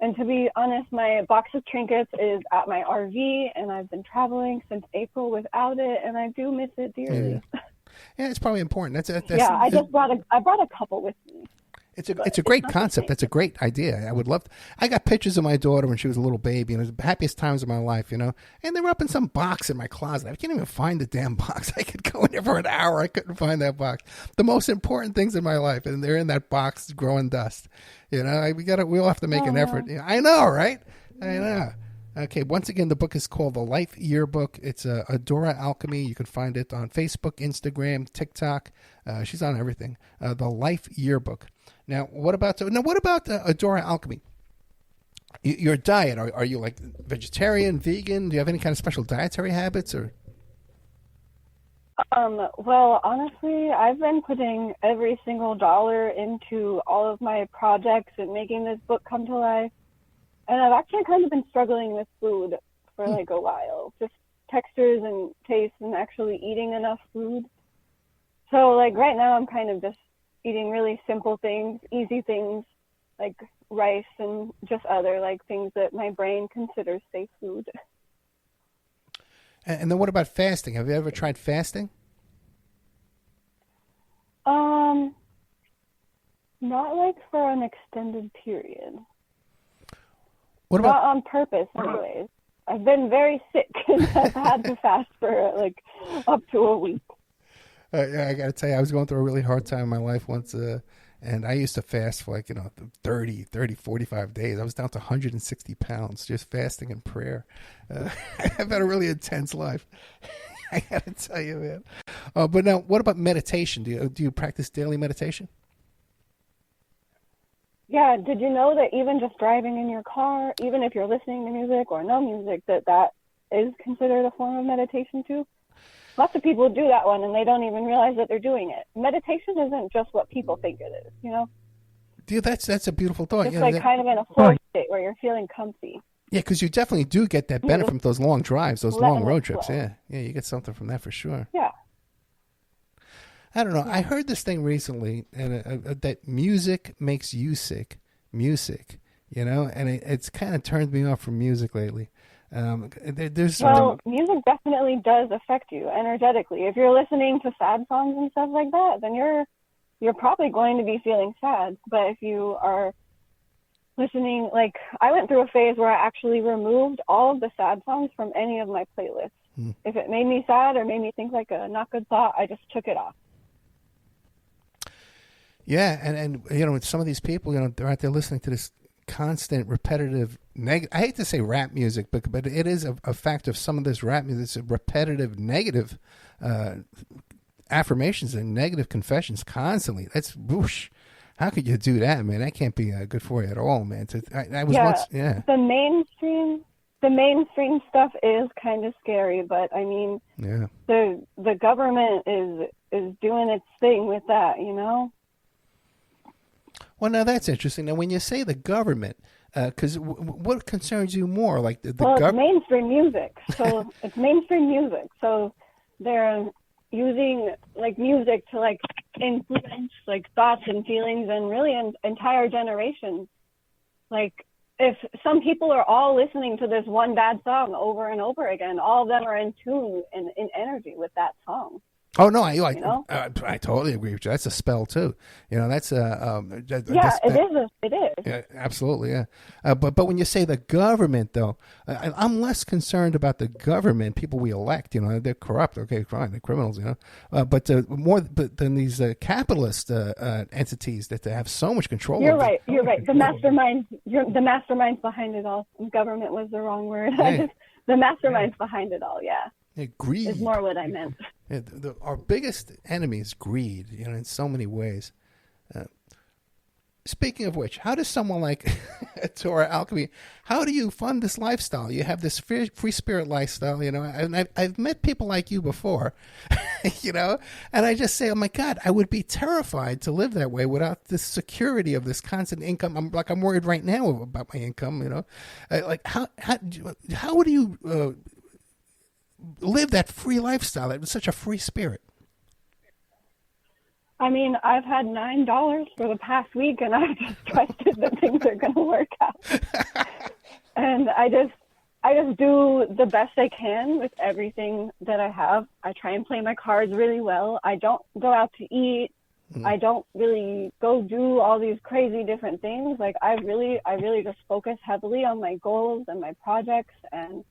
C: And to be honest, my box of trinkets is at my RV, and I've been traveling since April without it, and I do miss it dearly.
B: Yeah, it's probably important. That's
C: I brought a couple with me.
B: It's a great concept. That's a great idea. I would love I got pictures of my daughter when she was a little baby, and it was the happiest times of my life, you know. And they were up in some box in my closet. I can't even find the damn box. I could go in there for an hour. I couldn't find that box. The most important things in my life, and they're in that box growing dust. You know, we all have to make an effort. Yeah, I know, right? I know. Okay, once again, the book is called The Life Yearbook. It's Adora Alchemy. You can find it on Facebook, Instagram, TikTok. She's on everything. The Life Yearbook. Now, what about Adora Alchemy? Your diet, are you like vegetarian, vegan? Do you have any kind of special dietary habits? Or?
C: Well, honestly, I've been putting every single dollar into all of my projects and making this book come to life. And I've actually kind of been struggling with food for like a while, just textures and tastes and actually eating enough food. So like right now I'm kind of just eating really simple things, easy things like rice and just other like things that my brain considers safe food.
B: And then what about fasting? Have you ever tried fasting?
C: Not like for an extended period.
B: What about
C: not on purpose anyways. I've been very sick and I've had to fast for like up to a week.
B: Yeah, I got to tell you, I was going through a really hard time in my life once, and I used to fast for 30, 45 days. I was down to 160 pounds just fasting and prayer. I've had a really intense life. I got to tell you, man. But now, what about meditation? Do you practice daily meditation?
C: Yeah, did you know that even just driving in your car, even if you're listening to music or no music, that is considered a form of meditation too? Lots of people do that one and they don't even realize that they're doing it. Meditation isn't just what people think it is, you know?
B: Dude, that's a beautiful thought.
C: It's kind of in a flow state where you're feeling comfy.
B: Yeah, because you definitely do get that benefit from those long drives, those long road trips. Yeah, you get something from that for sure.
C: Yeah.
B: I don't know. I heard this thing recently, and that music makes you sick. Music, you know, and it's kind of turned me off from music lately. There's
C: Well, music definitely does affect you energetically. If you're listening to sad songs and stuff like that, then you're probably going to be feeling sad. But if you are listening, like I went through a phase where I actually removed all of the sad songs from any of my playlists. If it made me sad or made me think like a not good thought, I just took it off.
B: Yeah, and you know, with some of these people, you know, they're out there listening to this constant, repetitive, I hate to say rap music, but it is a fact of some of this rap music. It's a repetitive, negative affirmations and negative confessions constantly. That's whoosh. How could you do that, man? That can't be good for you at all, man. I was once, yeah.
C: The mainstream stuff is kind of scary, but I mean,
B: yeah,
C: the government is doing its thing with that, you know.
B: Well, now that's interesting. Now, when you say the government, because what concerns you more, like the
C: well,
B: government?
C: It's mainstream music, so it's mainstream music. So they're using like music to like influence like thoughts and feelings and really entire generations. Like if some people are all listening to this one bad song over and over again, all of them are in tune and in energy with that song.
B: Oh no, I totally agree with you. That's a spell too. You know, that's
C: it is.
B: Yeah, absolutely, yeah. But when you say the government, though, I'm less concerned about the government. People we elect, you know, they're corrupt. Okay, fine, they're criminals, you know. But than these capitalist entities that they have so much control.
C: You're right. The masterminds behind it all. Government was the wrong word.
B: Hey.
C: The masterminds behind it all. Yeah.
B: Greed
C: is more what I meant.
B: Yeah, our biggest enemy is greed, you know, in so many ways. Speaking of which, how does someone like Adora Alchemy, how do you fund this lifestyle? You have this free spirit lifestyle, you know, and I've met people like you before, you know, and I just say, oh my God, I would be terrified to live that way without the security of this constant income. I'm worried right now about my income, you know, like how would you live that free lifestyle? It was such a free spirit.
C: I mean, I've had $9 for the past week, and I've just trusted that things are going to work out. And I just do the best I can with everything that I have. I try and play my cards really well. I don't go out to eat. I don't really go do all these crazy different things. Like I really just focus heavily on my goals and my projects and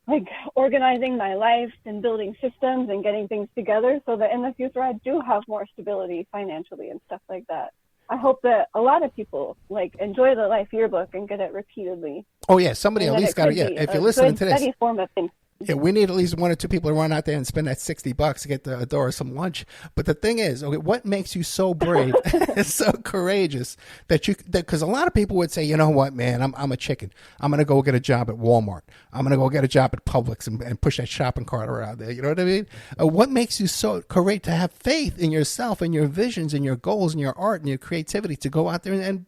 C: like organizing my life and building systems and getting things together so that in the future I do have more stability financially and stuff like that. I hope that a lot of people like enjoy the Life Yearbook and get it repeatedly.
B: Oh yeah, somebody at least got to. Yeah, if you're listening to this,
C: steady form of things.
B: Yeah, we need at least one or two people to run out there and spend that $60 to get the Adora some lunch. But the thing is, okay, what makes you so brave and so courageous because a lot of people would say, you know what, man, I'm a chicken. I'm going to go get a job at Walmart. I'm going to go get a job at Publix and push that shopping cart around there. You know what I mean? What makes you so courageous to have faith in yourself and your visions and your goals and your art and your creativity to go out there and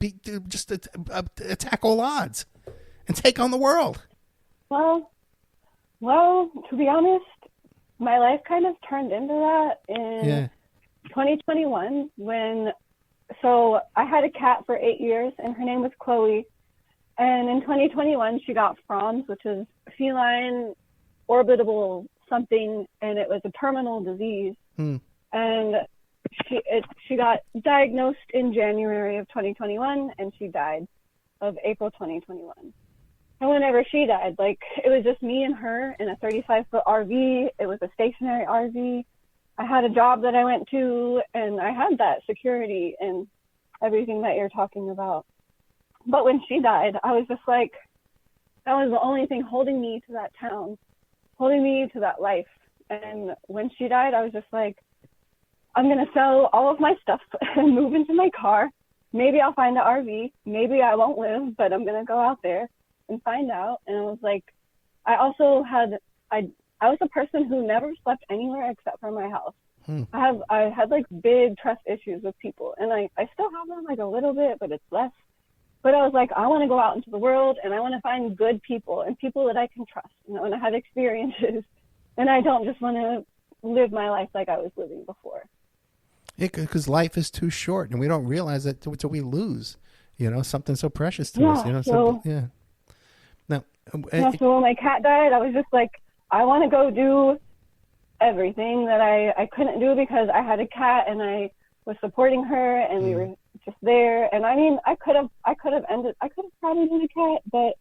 B: just attack all odds and take on the world?
C: Well, to be honest, my life kind of turned into that in 2021 so I had a cat for 8 years and her name was Chloe. And in 2021, she got Froms, which is feline orbitable something, and it was a terminal disease. And she got diagnosed in January of 2021 and she died of April 2021. And whenever she died, like, it was just me and her in a 35-foot RV. It was a stationary RV. I had a job that I went to, and I had that security and everything that you're talking about. But when she died, I was just like, that was the only thing holding me to that town, holding me to that life. And when she died, I was just like, I'm going to sell all of my stuff and move into my car. Maybe I'll find an RV. Maybe I won't live, but I'm going to go out there and find out. And I was like, I was a person who never slept anywhere except for my house. I had like big trust issues with people, and I still have them like a little bit, but it's less. But I was like, I want to go out into the world and I want to find good people and people that I can trust, you know, and I have experiences, and I don't just want to live my life like I was living before.
B: Yeah, because life is too short, and we don't realize that until we lose, you know, something so precious to us. You know, Now,
C: So when my cat died, I was just like, I want to go do everything that I couldn't do because I had a cat and I was supporting her and we were just there. And I mean, I could have probably been a cat, but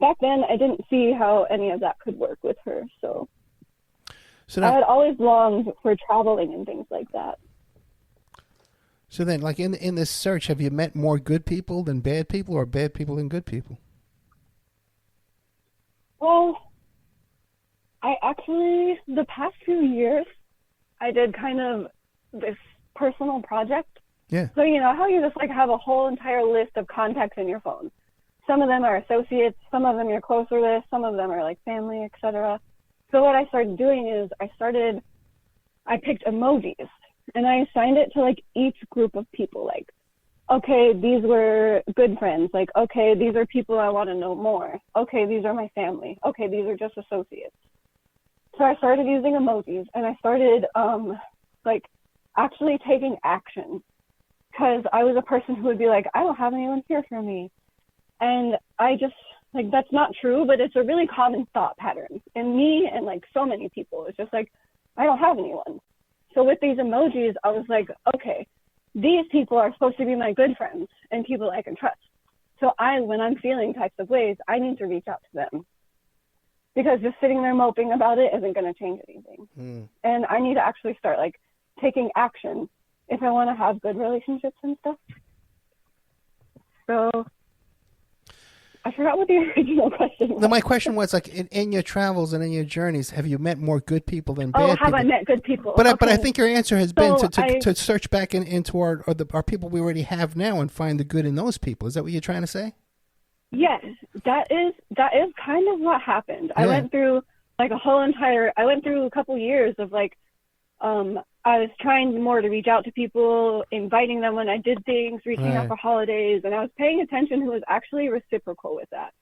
C: back then I didn't see how any of that could work with her. So
B: now,
C: I had always longed for traveling and things like that.
B: So then, like in this search, have you met more good people than bad people, or bad people than good people?
C: Well, I actually, the past few years, I did kind of this personal project.
B: Yeah.
C: So, you know, how you just like have a whole entire list of contacts in your phone. Some of them are associates, some of them you're closer with, some of them are like family, etc. So what I started doing is I picked emojis and I assigned it to like each group of people. Like, okay, these were good friends. Like, okay, these are people I want to know more. Okay, these are my family. Okay, these are just associates. So I started using emojis and I started actually taking action, because I was a person who would be like, I don't have anyone here for me. And I just, like, that's not true, but it's a really common thought pattern in me and like so many people. It's just like, I don't have anyone. So with these emojis, I was like, okay, these people are supposed to be my good friends and people I can trust. So when I'm feeling types of ways, I need to reach out to them, because just sitting there moping about it isn't going to change anything. And I need to actually start like taking action if I want to have good relationships and stuff. So I forgot what the original question was.
B: No, my question was, like, in your travels and in your journeys, have you met more good people than bad people?
C: Oh, have I met good people?
B: But
C: okay.
B: I think your answer has been to search back into our people we already have now and find the good in those people. Is that what you're trying to say?
C: Yes, that is kind of what happened.
B: Yeah.
C: I went through a couple years of like, I was trying more to reach out to people, inviting them when I did things, reaching out for holidays, and I was paying attention who was actually reciprocal with that.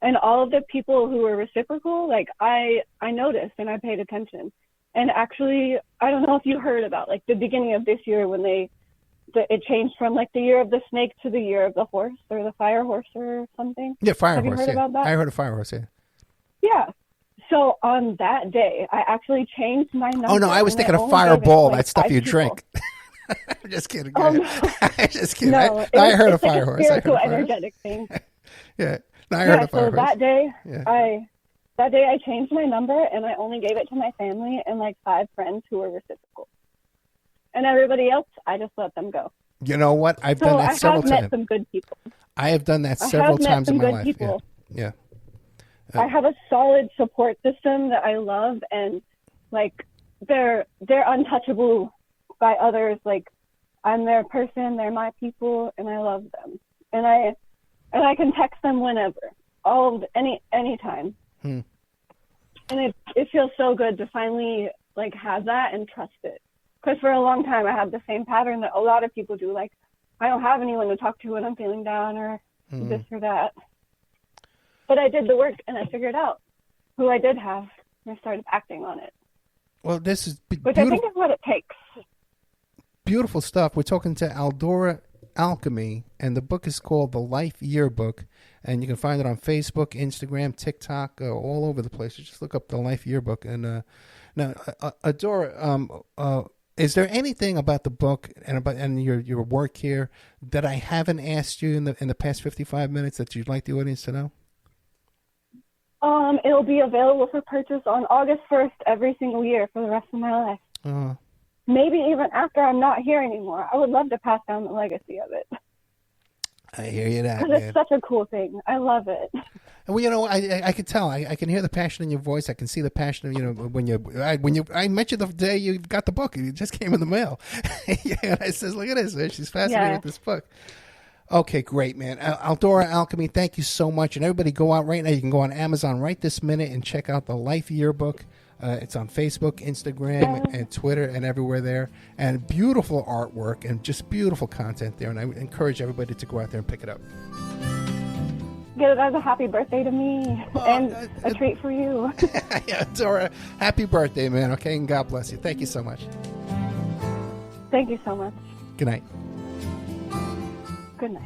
C: And all of the people who were reciprocal, like I noticed and I paid attention. And actually, I don't know if you heard about like the beginning of this year when it changed from like the year of the snake to the year of the horse, or the fire horse or something.
B: Yeah, fire
C: Have
B: horse.
C: You heard about that?
B: I heard of fire horse. Yeah.
C: Yeah. So on that day, I actually changed my number.
B: Oh no, I was thinking of Fireball, that stuff you drink. I'm just kidding.
C: Oh, no.
B: I'm just kidding.
C: No,
B: I heard of
C: like
B: fire horse.
C: Spiritual, energetic thing.
B: Yeah, no, I heard of fire horse.
C: So that day, I changed my number and I only gave it to my family and like 5 friends who were reciprocal. And everybody else, I just let them go.
B: You know what? I've done that several times.
C: I have met some good people.
B: I have done that several times in my life.
C: People.
B: Yeah.
C: I have a solid support system that I love, and like they're untouchable by others. Like I'm their person, they're my people, and I love them. And I can text them whenever, anytime. And it feels so good to finally like have that and trust it. Because for a long time I had the same pattern that a lot of people do. Like I don't have anyone to talk to when I'm feeling down or this or that. But I did the work and I figured out who I did have, and I started acting on it.
B: Well, this is
C: which I think is what it takes.
B: Beautiful stuff. We're talking to Adora Alchemy, and the book is called The Life Yearbook, and you can find it on Facebook, Instagram, TikTok, all over the place. You just look up The Life Yearbook. And now, Adora, is there anything about the book and your work here that I haven't asked you in the past 55 minutes that you'd like the audience to know?
C: It'll be available for purchase on August 1st every single year for the rest of my life. Maybe even after I'm not here anymore. I would love to pass down the legacy of it.
B: I hear you that,
C: because it's such a cool thing. I love it.
B: Well, you know, I can tell. I can hear the passion in your voice. I can see the passion of, when I met you the day you got the book. It just came in the mail. And I says, look at this, man. She's fascinated with this book. Okay, great, man. Adora Alchemy, thank you so much. And everybody go out right now. You can go on Amazon right this minute and check out the Life Yearbook. It's on Facebook, Instagram, and Twitter, and everywhere there. And beautiful artwork and just beautiful content there. And I encourage everybody to go out there and pick it up.
C: Get it as a happy birthday to me and a treat for you.
B: Yeah, Adora, happy birthday, man. Okay, and God bless you. Thank you so much.
C: Thank you so much.
B: Good night.
C: Good night.